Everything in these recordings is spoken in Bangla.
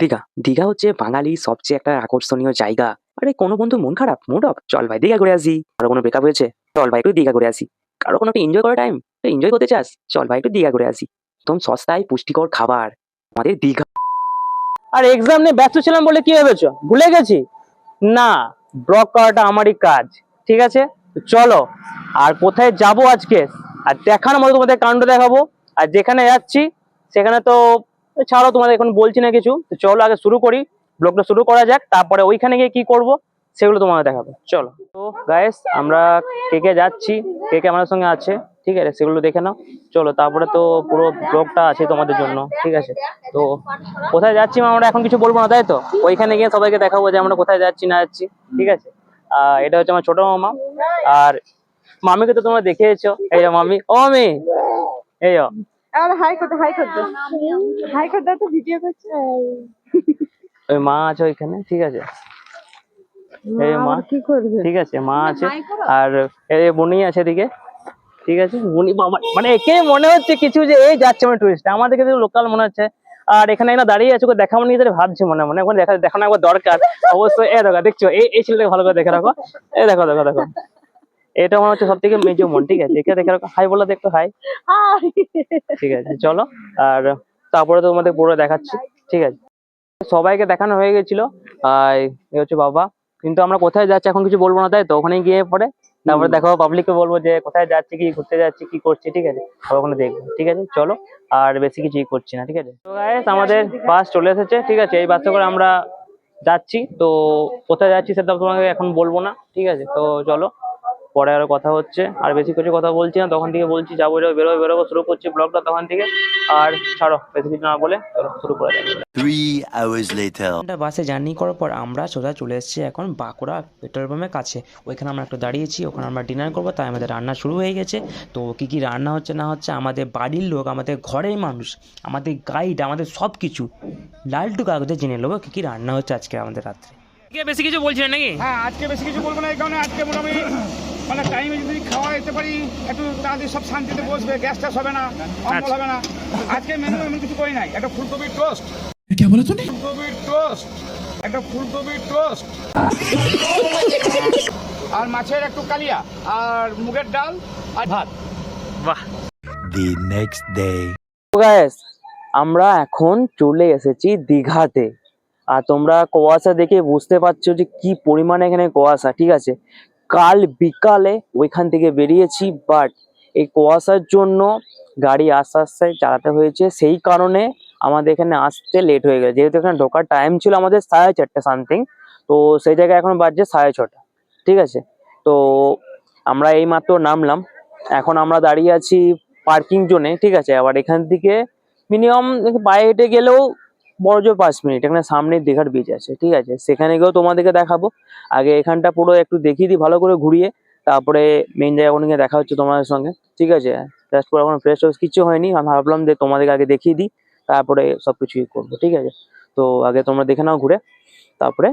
দীঘা। দীঘা হচ্ছে বাঙালির সবচেয়ে একটা আকর্ষণীয় জায়গা। আরে কোনো বন্ধুর মন খারাপ, মুড অফ, চল ভাই দীঘা ঘুরে আসি। কারো কোনো ব্রেকআপ হয়েছে, চল ভাই একটু দীঘা ঘুরে আসি। কারো কোনো একটা এনজয় করার টাইম, এনজয় করতে চাস, চল ভাই একটু দীঘা ঘুরে আসি। একদম সস্তায় পুষ্টিকর খাবার আমাদের দীঘা। আর এক্সাম নিয়ে ব্যস্ত ছিলাম বলে কি ভেবেছো ভুলে গেছি? না, ব্লগ করাটা আমারই কাজ। ঠিক আছে, তো চলো। আর কোথায় যাব আজকে আর দেখানোর মতো তোমাদের কাণ্ড দেখাবো। আর যেখানে যাচ্ছি সেখানে তো ছাড়ো, তোমাদের এখন বলছি না কিছু। তো চলো আগে শুরু করি, ব্লগটা শুরু করা যাক, তারপরে ওইখানে গিয়ে কি করব সেগুলো তোমাদের দেখাবো। চলো তো গাইস, আমরা কে কে যাচ্ছি, কে কে আমাদের সঙ্গে আছে, ঠিক আছে, সেগুলো দেখে নাও। চলো, তারপরে তো পুরো ব্লগটা আছে তোমাদের জন্য, ঠিক আছে। তো কোথায় যাচ্ছি আমরা এখন কিছু বলবো না, তাই তো? ওইখানে গিয়ে সবাইকে দেখাবো যে আমরা কোথায় যাচ্ছি না যাচ্ছি, ঠিক আছে। এটা হচ্ছে আমার ছোট মামা। আর মামিকে তো তোমরা দেখেছো, এই যে মামি, ও মামি, এই যো। আর হাই করতে হাই করতে তো ভিডিও করছে। ওই মা আছে ওইখানে, ঠিক আছে, এই মা, কি করবে? ঠিক আছে, মা আছে। আর এই বনি আছে এদিকে, ঠিক আছে। বনি বাবা, মানে একে মনে হচ্ছে কিছু যে এই যাচ্ছে মানে টুরিস্ট, আমাদেরকে লোকাল মনে হচ্ছে। আর এখানে না দাঁড়িয়ে আছে, ওকে দেখাবো নিয়ে ভাবছি মনে মনে, ওখানে দেখানো একবার দরকার অবশ্যই। এই দেখো, দেখছো এই ছেলেটাকে ভালো করে দেখে রাখো। এই দেখো দেখো দেখো, এটা মনে হচ্ছে সব থেকে মেজো মন, ঠিক আছে, একে দেখে রাখো। হাই বলো দেখো, হাই। ঠিক আছে, চলো। আর তারপরে তো তোমাদের পুরো দেখাচ্ছি, ঠিক আছে। সবাইকে দেখানো হয়ে গেছিল। আর এ হচ্ছে বাবা। কিন্তু আমরা কোথায় যাচ্ছি এখন কিছু বলবো না, তাই তো? ওখানে গিয়ে পরে তারপরে দেখাবো, পাবলিককে বলবো যে কোথায় যাচ্ছি, কি ঘুরতে যাচ্ছি, কি করছি, ঠিক আছে। সবাই ওখানে দেখবো, ঠিক আছে, চলো। আর বেশি কিছু করছি না, ঠিক আছে। তো গাইস, আমাদের বাস চলে এসেছে, ঠিক আছে। এই বাসে করে আমরা যাচ্ছি। তো কোথায় যাচ্ছি সেটা তোমাকে এখন বলবো না, ঠিক আছে। তো চলো, পরে আরো কথা হচ্ছে। আর বেশি কিছু কথা বলছি না, তখন থেকে বলছি যাবো বেরোবো শুরু করছি ব্লগটা তখন থেকে। আর ছাড়ো, বেশি কিছু না বলে চলো শুরু করা যাক। 3 hours later. ঘন্টা বাসে জার্নি করার পর আমরা সোজা চলে এসেছি এখন বাঁকুড়া পেট্রোল পাম্পের কাছে। ওইখানে আমরা একটু দাঁড়িয়েছি, ওখানে আমরা ডিনার করবো, তাই আমাদের রান্না শুরু হয়ে গেছে। তো কী কী রান্না হচ্ছে না হচ্ছে, আমাদের বাড়ির লোক, আমাদের ঘরের মানুষ, আমাদের গাইড, আমাদের সব কিছু লালটু কাগজে জেনে নেবো কী কী রান্না হচ্ছে আজকে আমাদের রাত্রে। বেশি কিছু বলছিলেন নাকি? হ্যাঁ, আজকে বেশি কিছু বলবো না, এই কারণে আজকে মোটামুটি মানে টাইমে যদি খাওয়া যেতে পারি, একটু তাড়াতাড়ি সব শান্তিতে বসবে, গ্যাস ট্যাস হবে না, অম্বল হবে না। আজকে মেনু এমন কিছু করি নাই, একটা ফুলকপির টোস্ট। क्या बोला तूने? ফুলকপির টোস্ট, একটা ফুলকপির টোস্ট, আর মাছের একটু কালিয়া, আর মুগের ডাল, আর ভাত। বাহ। The next day. গাইস, আমরা এখন চলে এসেছি দীঘাতে। আর তোমরা কুয়াশা দেখে বুঝতে পারছো যে কি পরিমাণে এখানে কুয়াশা, ঠিক আছে। কাল বিকালে ওইখান থেকে বেরিয়েছি, বাট এই কুয়াশার জন্য গাড়ি আস্তে আস্তে চালাতে হয়েছে, সেই কারণে আমাদের এখানে আসতে লেট হয়ে গেছে। যেহেতু এখানে ঢোকার টাইম ছিল আমাদের 4:30 সামথিং, তো সেই জায়গায় এখন বাজছে 6:30, ঠিক আছে। তো আমরা এই মাত্র নামলাম, এখন আমরা দাঁড়িয়ে আছি পার্কিং জোনে, ঠিক আছে। আবার এখান থেকে মিনিমাম পায়ে হেঁটে গেলেও বড় জোর 5 মিনিট এখানে সামনে দীঘার বিচ আছে, ঠিক আছে। সেখানে গিয়েও তোমাদেরকে দেখাবো। আগে এখানটা পুরো একটু দেখিয়ে দিই ভালো করে ঘুরিয়ে, তারপরে মেইন জায়গা নিয়ে দেখা হচ্ছে তোমাদের সঙ্গে, ঠিক আছে। জাস্ট পুরো এখন ফ্রেশ ট্রেশ কিছু হয়নি, আমি ভাবলাম যে তোমাদেরকে আগে দেখিয়ে দিই, তারপরে সবকিছুই করবো, ঠিক আছে। তো আগে তোমরা দেখে নাও ঘুরে, তারপরে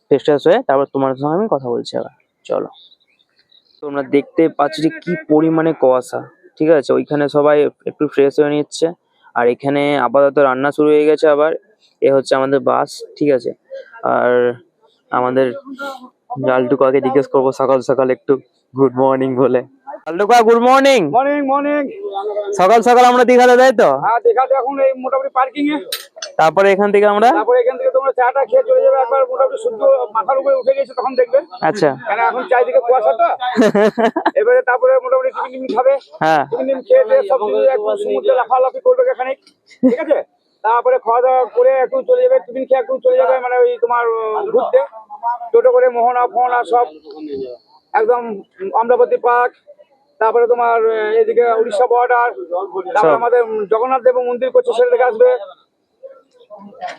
ফ্রেশ ট্রেশ হয়ে তারপর তোমাদের সঙ্গে আমি কথা বলছি আবার, চলো। তোমরা দেখতে পাচ্ছ যে কি পরিমাণে কুয়াশা, ঠিক আছে। ওইখানে সবাই একটু ফ্রেশ হয়ে নিচ্ছে, আর এখানে আপাতত রান্না শুরু হয়ে গেছে আবার। এ হচ্ছে আমাদের বাস, ঠিক আছে। আর আমাদের লালটু কাকে জিজ্ঞেস করবো সকাল সকাল একটু গুড মর্নিং বলে। লালটু কা, গুড মর্নিং। Morning morning. সকাল সকাল আমরা দীঘাতে, তাই তো? হ্যাঁ, দেখাতে এখন এই মোটামুটি পার্কিং এ। তারপরে এখান থেকে আমরা, তারপরে এখান থেকে তোমরা চাটা খেয়ে চলে যাবে, একবার মোটামুটি সূর্য মাথার উপরে উঠে গেছে তখন দেখবে। আচ্ছা। কেন এখন চারিদিকে কুয়াশা তো। এবারে তারপরে মোটামুটি টিফিন টিফিন খাবে, হ্যাঁ, টিফিন টিফিন খেয়ে দিয়ে সব কিছু একটু সমুদ্রে লাফালাফি করবে এখানে, ঠিক আছে। তারপরে খাওয়া দাওয়া করে একটু চলে যাবে, টিফিন খেয়ে একটু চলে যাবে মানে ওই তোমার ঘুরতে টোটো করে মোহনা ফোহনা সব একদম অমরাবতী পার্ক, তারপরে তোমার এদিকে উড়িষ্যা বর্ডার, তারপরে আমাদের জগন্নাথ দেব মন্দির করছে সেটা দেখে আসবে,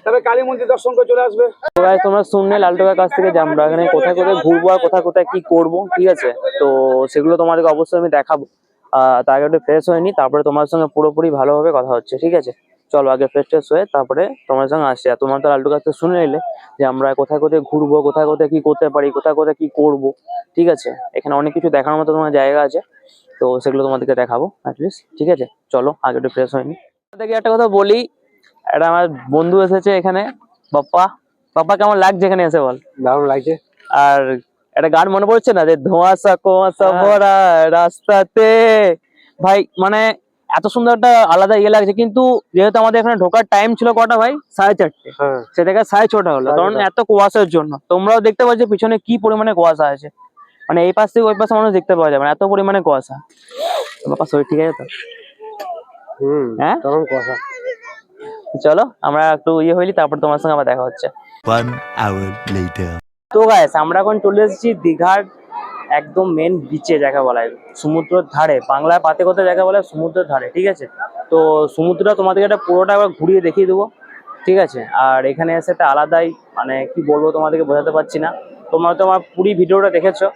তারপরে কালী মন্দির দর্শন করে চলে আসবে। তো গাইস, তোমরা শুনলে লালটুকার কাছ থেকে যে আমরা এখানে কোথায় কোথায় ঘুরবো আর কোথায় কোথায় কি করবো, ঠিক আছে। তো সেগুলো তোমাদেরকে অবশ্যই আমি দেখাবো। তার আগে একটু ফ্রেশ হয়নি, তারপরে তোমার সঙ্গে পুরোপুরি ভালোভাবে কথা হচ্ছে, ঠিক আছে। চলো আগে ফ্রেশ ট্রেশ হয়ে তারপরে তোমার সঙ্গে আসছি। আর তোমার তো লালটুর কাছ থেকে শুনে নিলে যে আমরা কোথায় কোথায় ঘুরবো, কোথায় কোথায় কি করতে পারি, কোথায় কোথায় কি করবো, ঠিক আছে। এখানে অনেক কিছু দেখানোর মতো তোমার জায়গা আছে, তো সেগুলো তোমাদেরকে দেখাবো অ্যাটলিস্ট, ঠিক আছে। চলো আগে একটু ফ্রেশ হয়নি। তোমাদেরকে একটা কথা বলি, একটা আমার বন্ধু এসেছে এখানে, বাপ্পা বাপ্পা কেমন লাগছে এখানে এসে বল? দারুণ লাগছে। আর একটা গান মনে পড়ছে না, যে ধোঁয়াশা কুয়াশা ভরা রাস্তাতে, ভাই মানে এত সুন্দর একটা আলাদা ইয়ে লাগছে। কিন্তু যেহেতু আমাদের এখানে ঢোকার টাইম ছিল কটা ভাই, 4:30, হ্যাঁ সে থেকে 6:30 হলো, কারণ এত কুয়াশার জন্য। তোমরাও দেখতে পাচ্ছ পিছনে কি পরিমাণে কুয়াশা আছে, মানে এই পাশ থেকে ওই পাশে মানুষ দেখতে পাওয়া যাবে না, এত পরিমাণে কুয়াশা। বাবা শরীর ঠিক আছে তো? হ্যাঁ তখন কথা। চলো আমরা একটু ইয়ে হইলি, তারপর তোমার সঙ্গে আবার দেখা হচ্ছে। 1 hour later. তো গাইস আমরা এখন চলে এসেছি দীঘার একদম মেন বিচে, যাকে বলা হয় সমুদ্রের ধারে, বাংলায় পাতে কথা যাকে বলা হয় সমুদ্রের ধারে, ঠিক আছে। তো সমুদ্রটা তোমাদেরকে একটা পুরোটা একবার ঘুরিয়ে দেখিয়ে দেবো, ঠিক আছে। আর এখানে এসে একটা আলাদাই, মানে কি বলবো তোমাদেরকে বোঝাতে পারছি না। তোমরা তো আমার পুরো ভিডিওটা দেখেছো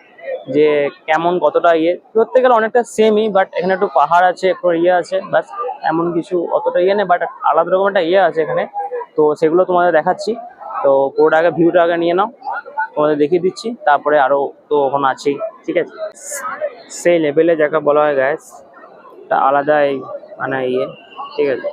যে কেমন কতটা ইয়ে, ধরতে গেলে অনেকটা সেমই, বাট এখানে একটু পাহাড় আছে, একটু ইয়ে আছে, বাস এমন কিছু অতটা ইয়ে নেই, বাট আলাদা রকম একটা ইয়ে আছে এখানে। তো সেগুলো তোমাদের দেখাচ্ছি। তো পুরোটা আগে ভিউটা আগে নিয়ে নাও, তোমাদের দেখিয়ে দিচ্ছি, তারপরে আরো তো ওখানে আছেই, ঠিক আছে। সেই লেভেলে যাকে বলা হয় গ্যাস, তা আলাদাই মানে ইয়ে, ঠিক আছে।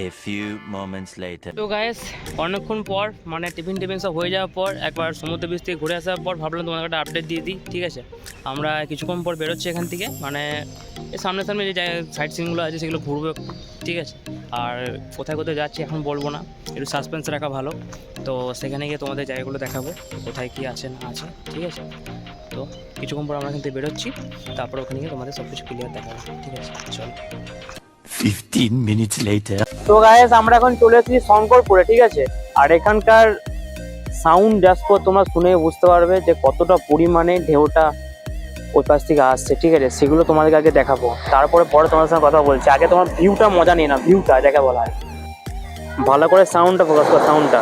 A few moments later. তো গাইস অনেকক্ষণ পর মানে টিফিন সব হয়ে যাওয়ার পর একবার সমুদ্র বিচ থেকে ঘুরে আসার পর ভাবলাম তোমাদের একটা আপডেট দিয়ে দিই, ঠিক আছে। আমরা কিছুক্ষণ পর বেরোচ্ছি এখান থেকে, মানে এই সামনে সামনে যে সাইট সিনগুলো আছে সেগুলো ঘুরবো একটু, ঠিক আছে। আর কোথায় কোথায় যাচ্ছি এখন বলবো না, একটু সাসপেন্স রাখা ভালো। তো সেখানে গিয়ে তোমাদের জায়গাগুলো দেখাবো কোথায় কী আছে না আছে, ঠিক আছে। তো কিছুক্ষণ পর আমরা এখান থেকে বেরোচ্ছি, তারপর ওখানে গিয়ে তোমাদের সব কিছু ক্লিয়ার দেখাবো, ঠিক আছে। চলো 15 minutes later. তো গাইস আমরা এখন চলে এসেছি শঙ্করপুরে, ঠিক আছে। আর এখানকার সাউন্ড জাস্ট তোমরা শুনে বুঝতে পারবে যে কতটা পরিমাণে ঢেউটা ওই পাশ থেকে আসছে, ঠিক আছে। সেগুলো তোমাদেরকে আগে দেখাবো, তারপরে পরে তোমার সঙ্গে কথা বলছি। আগে তোমার ভিউটা মজা নিয়ে না, ভিউটা যাকে বলা হয়। ভালো করে সাউন্ডটা ফোকাস কর, সাউন্ডটা।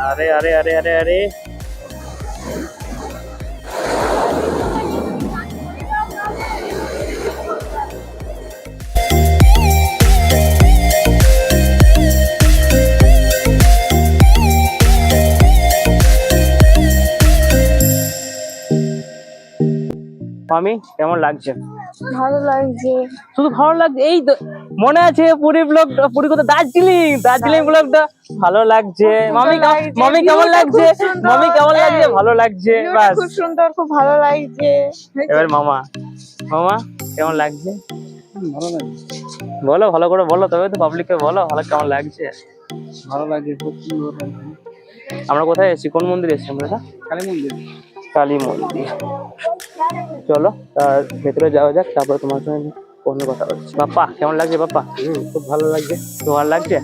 আরে আরে আরে আরে আরে মামি কেমন লাগছে? ভালো লাগছে। শুধু ভালো লাগছে এই তো, মনে আছে পুরী ব্লগটা, পুরী কথা দার্জিলিং ব্লগটা? ভালো লাগছে মামি, মামি কেমন লাগছে? মামি কেমন লাগছে? ভালো লাগছে, বাস। খুব সুন্দর, খুব ভালো লাগছে। এবার মামা, মামা কেমন লাগছে? ভালো লাগছে, বলো ভালো করে বলো, তবে তো পাবলিককে বলো ভালো কেমন লাগছে। ভালো লাগছে, খুব সুন্দর লাগছে। আমরা কোথায় এসেছি, কোন মন্দিরে এসেছি আমরা? কালী মন্দির। কালী মন্দির। চলো তার ভেতরে যাওয়া যাক, তারপরে তোমার সঙ্গে কোনো কথা হচ্ছে। বাপ্পা কেমন লাগছে? বাপ্পা খুব ভালো লাগছে। তো ভালো লাগছে।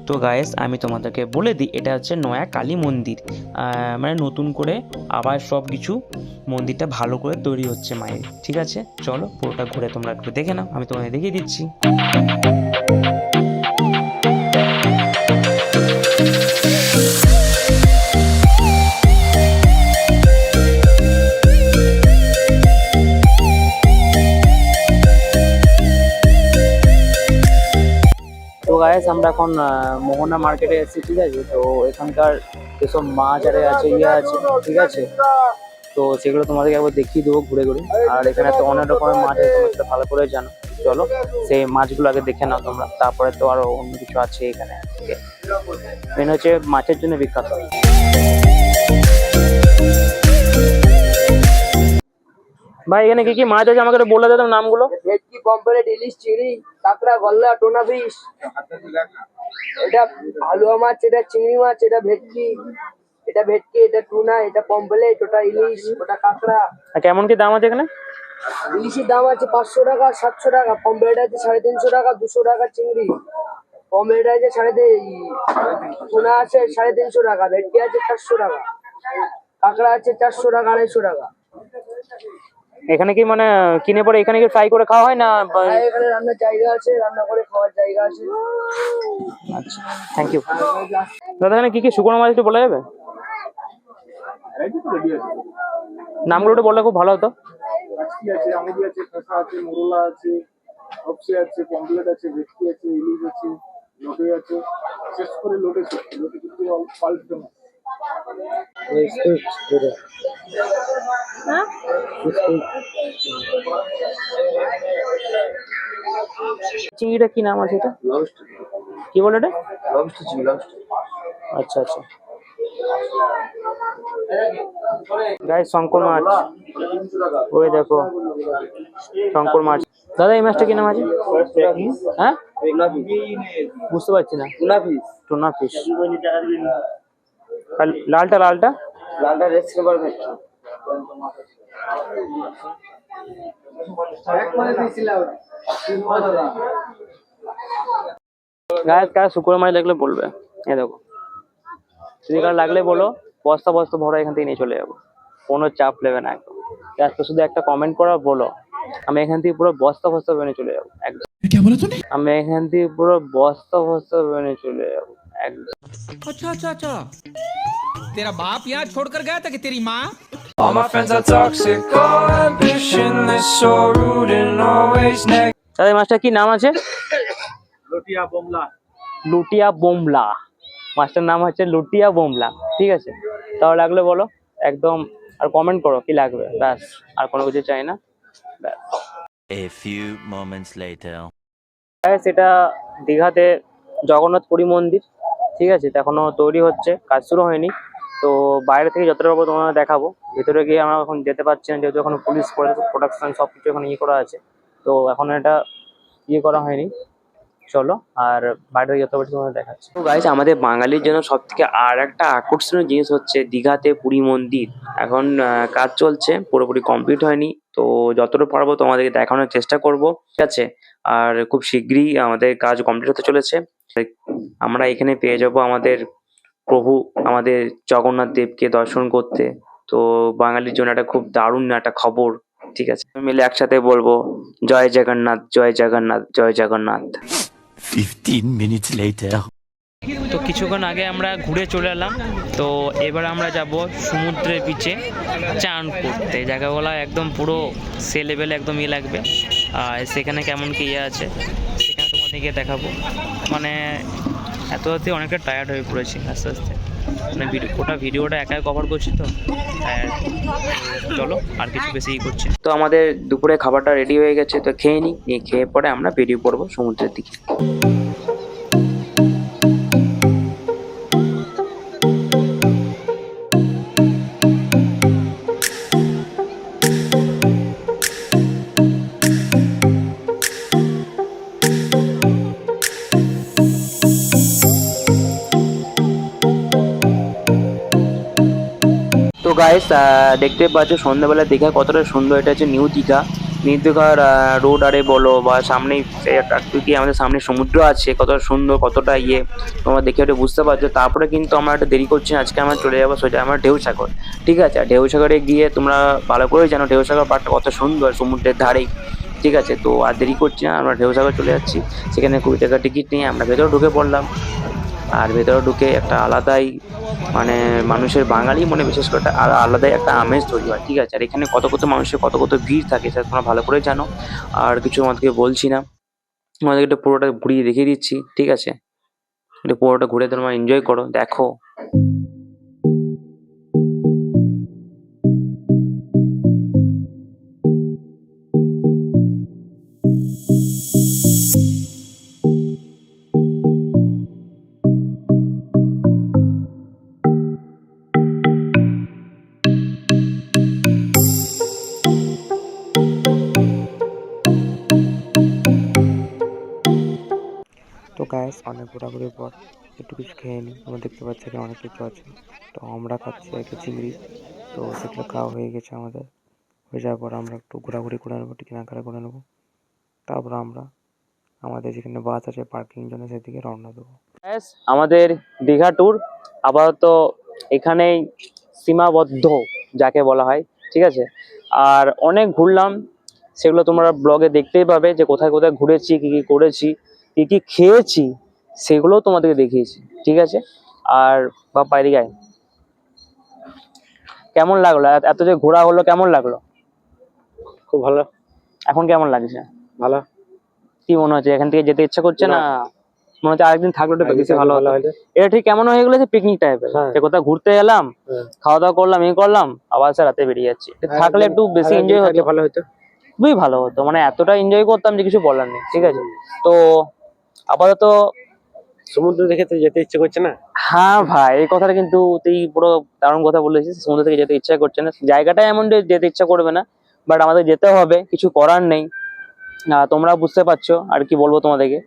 তো গায়েস আমি তোমাদেরকে বলে দিই, এটা হচ্ছে নয়া কালী মন্দির। মানে নতুন করে আবার সব কিছু মন্দিরটা ভালো করে তৈরি হচ্ছে মায়ের, ঠিক আছে। চলো পুরোটা ঘুরে তোমরা একটু দেখে নাও, আমি তোমাদের দেখিয়ে দিচ্ছি। তো গাইস আমরা এখন মোহনা মার্কেটে এসেছি, ঠিক আছে। তো এখানকার যেসব মাছ আরে আছে ইয়ে আছে, ঠিক আছে। তো সেগুলো তোমাদেরকে একবার দেখিয়ে দেবো ঘুরে ঘুরে। আর এখানে তো অনেক রকমের মাছ আছে, তোমরা সেটা ভালো করে জানো। চলো সেই মাছগুলো আগে দেখে নাও তোমরা, তারপরে তো আরো অন্য কিছু আছে এখানে। মেন হচ্ছে মাছের জন্য বিখ্যাত। ভাই এখানে কি কি মাছ আছে আমাকে একটু বলে দাও নামগুলো। ভেটকি, পমফ্রেট, ইলিশ, চিংড়ি, কাঁকড়া, গলদা, টোনা ফিশ। এটা আলুয়া মাছ, এটা চিংড়ি মাছ, এটা ভেটকি, এটা টুনা, এটা পমফ্রেট, ওটা ইলিশ, ওটা কাঁকড়া। আর কেমন কি দাম আছে এখানে? ইলিশের দাম আছে 500 টাকা, 700 টাকা। পমফ্রেট আছে 350 টাকা, 200 টাকা চিংড়ি। পমফ্রেট আছে 350, টুনা আছে 350 টাকা, ভেটকি আছে 400 টাকা, কাঁকড়া আছে 400 টাকা, 250 টাকা। এখানে কি মানে কিনে পরে এখানে কি ফ্রাই করে খাওয়া হয় না? আর এখানে রান্নার জায়গা আছে, রান্না করে খাওয়ার জায়গা আছে। আচ্ছা থ্যাংক ইউ দাদা। এখানে কি কি শুকনো মাছ একটু বলা যাবে? নামগুলো একটু বললে খুব ভালো হতো। কাচকি আছে, আমুদি আছে, কাঁসা আছে, মোরলা আছে, অপসি আছে, পমফ্রেট আছে, ভেটকি আছে, ইলিশ আছে, লোটে আছে, শেষ করে লোটে লোটে কিন্তু পাল্ট ফেমাস। হ্যাঁ চিংড়িটা কি নাম আছে এটা? লবস্টার, কি বলে এটা? লবস্টার চিংড়ি, লবস্টার। আচ্ছা আচ্ছা গাইস, শঙ্কর মাছ, 300 টাকা। ওই দেখো শঙ্কর মাছ। দাদা এই মাছটা কি নাম আছে? হ্যাঁ বুঝতে পারছি না। Tuna piece, tuna fish. আর লালটা লালটা লালটা রেড সিলভার ভেটকি। গায়ে কার শুকনো মাছ লাগলে বলবে, এই দেখো যদি কার লাগলে বলো, বস্তা বস্তা ভরা এখান থেকে নিয়ে চলে যাবো, কোনো চাপ নেবে না একদম। জাস্ট শুধু একটা কমেন্ট করো, বলো আমি এখান থেকে পুরো বস্তা বস্তা নিয়ে চলে যাবো একদম। আমি এখান থেকে পুরো বস্তা বস্তা নিয়ে চলে যাবো একদম। अच्छा अच्छा अच्छा तेरा बाप यहाँ छोड़कर गया था कि तेरी माँ? All my friends are toxic, all ambitionless, so rude and always negative. দাদা এই মাছটা কি নাম আছে? লটিয়া বোমলা। লুটিয়া বোমলা। মাছটার নাম হচ্ছে লুটিয়া বোমলা, ঠিক আছে? তাহলে লাগলে বলো একদম, আর কমেন্ট করো কি লাগবে, ব্যাস আর কোনো কিছু চাই না, ব্যাস। A few moments later. সেটা দীঘাতে জগন্নাথ পুরী মন্দির, ঠিক আছে? তো এখনো তৈরি হচ্ছে, কাজ শুরু হয়নি। তো বাইরে থেকে যতটা পারবো তোমাদের দেখাবো। ভেতরে গিয়ে আমরা এখন যেতে পারছি না, যেহেতু এখন পুলিশ প্রোডাকশন সব কিছু এখন ইয়ে করা আছে, তো এখন এটা ইয়ে করা হয়নি। চলো আর বাইরে থেকে যত পারছি তোমাদের দেখাচ্ছি। তো গাইস, আমাদের বাঙালির জন্য সব থেকে আর একটা আকর্ষণীয় জিনিস হচ্ছে দীঘাতে পুরী মন্দির। এখন কাজ চলছে, পুরোপুরি কমপ্লিট হয়নি, তো যতটা পারবো তোমাদেরকে দেখানোর চেষ্টা করব, ঠিক আছে? আর খুব শিগগিরই আমাদের কাজ কমপ্লিট হতে চলেছে। আমরা এখানে পেয়ে যাব আমাদের প্রভু, আমাদের জগন্নাথ দেবকে দর্শন করতে। তো বাঙালির জন্য একটা খুব দারুণ একটা খবর, ঠিক আছে? মিলে একসাথে বলবো জয় জগন্নাথ, জয় জগন্নাথ, জয় জগন্নাথ। 15 minutes later. তো কিছুক্ষণ আগে আমরা ঘুরে চলে এলাম। তো এবার আমরা যাব সমুদ্রের বিচে চান করতে। জায়গাগুলো একদম পুরো সে লেভেলে একদম ইয়ে লাগবে। আর সেখানে কেমন কি ইয়ে আছে সেখানে তোমাদেরকে দেখাবো। মানে এত রাতে অনেকটা টায়ার্ড হয়ে পড়েছি আস্তে আস্তে, মানে গোটা ভিডিওটা একাই কভার করছি তো আর চলো আর কিছু বেশি করছি। তো আমাদের দুপুরে খাবারটা রেডি হয়ে গেছে, তো খেয়ে নিই, নিয়ে খেয়ে পরে আমরা বেরিয়ে পড়বো সমুদ্রের দিকে। তো গাইস, দেখতে পাচ্ছ সন্ধ্যাবেলা দীঘা কতটা সুন্দর। এটা হচ্ছে নিউ দীঘা। নিউ দীঘার রোড আরে বলো বা সামনেই কি আমাদের সামনে সমুদ্র আছে, কতটা সুন্দর, কতটা ইয়ে তোমরা দেখে ওটা বুঝতে পারছো। তারপরে কিন্তু আমরা একটা দেরি করছি না, আজকে আমরা চলে যাবো সোজা আমরা ঢেউসাগর, ঠিক আছে? আর ঢেউসাগরে গিয়ে তোমরা ভালো করে জানো ঢেউসাগর পাড়টা কত সুন্দর, সমুদ্রের ধারেই, ঠিক আছে? তো আর দেরি করছি না, আমরা ঢেউসাগর চলে যাচ্ছি। সেখানে 20 টাকা টিকিট নিয়ে আমরা ভেতরে ঢুকে পড়লাম। আর ভেতরে ঢুকে একটা আলাদাই মানে মানুষের বাঙালি মনে বিশেষ করে একটা আলাদাই একটা আমেজ তৈরি হয়, ঠিক আছে? আর এখানে কত কত মানুষের কত কত ভিড় থাকে সেটা তোমরা ভালো করে জানো। আর কিছু আমাদেরকে বলছি না, তোমাদেরকে একটু পুরোটা ঘুরিয়ে দেখিয়ে দিচ্ছি, ঠিক আছে? একটু পুরোটা ঘুরে তোমরা এনজয় করো, দেখো। তো গ্যাস অনেক ঘোরাঘুরির পর একটু কিছু খেয়ে নিই। তোমরা দেখতে পাচ্ছ এখানে অনেক কিছু আছে। তো আমরা খাচ্ছি একটা চিংড়ি, তো সেগুলো খাওয়া হয়ে গেছে আমাদের। হয়ে যাওয়ার পর আমরা একটু ঘোরাঘুরি করে নেবো, একটু কেনাকাটা করে নেবো। তারপর আমরা আমাদের যেখানে বাস আছে পার্কিং জন্য সেদিকে রওনা দেবো। গ্যাস আমাদের দীঘা ট্যুর আপাতত এখানেই সীমাবদ্ধ যাকে বলা হয়, ঠিক আছে? আর অনেক ঘুরলাম, সেগুলো তোমরা ব্লগে দেখতেই পাবে যে কোথায় কোথায় ঘুরেছি, কী কী করেছি, কী কী খেয়েছি, সেগুলোও তোমাদেরকে দেখিয়েছি, ঠিক আছে? আর বাপ্পা এদিকে আয়। কেমন লাগলো এত যে ঘোরা হলো, কেমন লাগলো? খুব ভালো। এখন কেমন লাগছে? ভালো। কি মনে হচ্ছে, এখান থেকে যেতে ইচ্ছা করছে না? মনে হচ্ছে আরেকদিন থাকলে একটু বেশি ভালো হতো। এটা ঠিক কেমন হয়ে গেলো যে পিকনিক টাইপের, যে কোথাও ঘুরতে গেলাম, খাওয়া দাওয়া করলাম, করলাম, আবার সে রাতে বেরিয়ে যাচ্ছি। থাকলে একটু বেশি এনজয় হতো, ভালো হতো। খুবই ভালো হতো, মানে এতটা এনজয় করতাম যে কিছু বলার নেই। ঠিক আছে, তো আপাতত সমুদ্র দেখে তো যেতে ইচ্ছে করছে না। হ্যাঁ ভাই, এই কথাটা কিন্তু তুই পুরো দারুণ কথা বলেছিস। সমুদ্র থেকে যেতে ইচ্ছা করছে না, জায়গাটা এমন যে যেতে ইচ্ছা করবে না, বাট আমাদের যেতে হবে, কিছু করার নেই। তোমরা বুঝতে পারছো, আর কি বলবো তোমাদেরকে।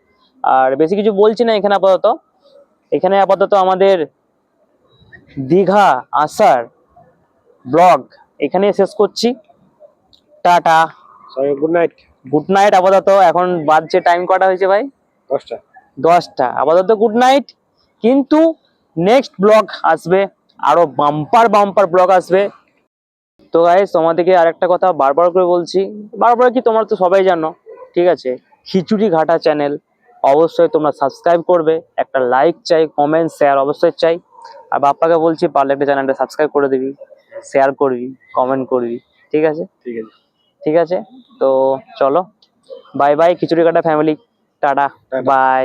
আর বেশি কিছু বলছি না এখানে আপাতত আমাদের দীঘা আসার ব্লগ এখানে শেষ করছি। টাটা, সবাই গুড নাইট। Good night. আপাতত এখন বাজছে, টাইম কটা হয়েছে ভাই? 10টা। 10টা। আপাতত গুড নাইট, কিন্তু নেক্সট ব্লগ আসবে, আরো বাম্পার ব্লগ আসবে। তো গাইস, তোমাদেরকে আরেকটা কথা বারবার করে বলছি, বারবার কি, তোমরা তো সবাই জানো, ঠিক আছে, খিচুড়ি ঘাটা চ্যানেল অবশ্যই তোমরা সাবস্ক্রাইব করবে, একটা লাইক চাই, কমেন্ট শেয়ার অবশ্যই চাই। আর বাপ্পাকে বলছি, পারলে একটা চ্যানেলটা সাবস্ক্রাইব করে দিবি, শেয়ার করবি, কমেন্ট করবি, ঠিক আছে? ঠিক আছে, তো চলো, বাই বাই খিচুড়ি কাটা ফ্যামিলি, টাটা, বাই।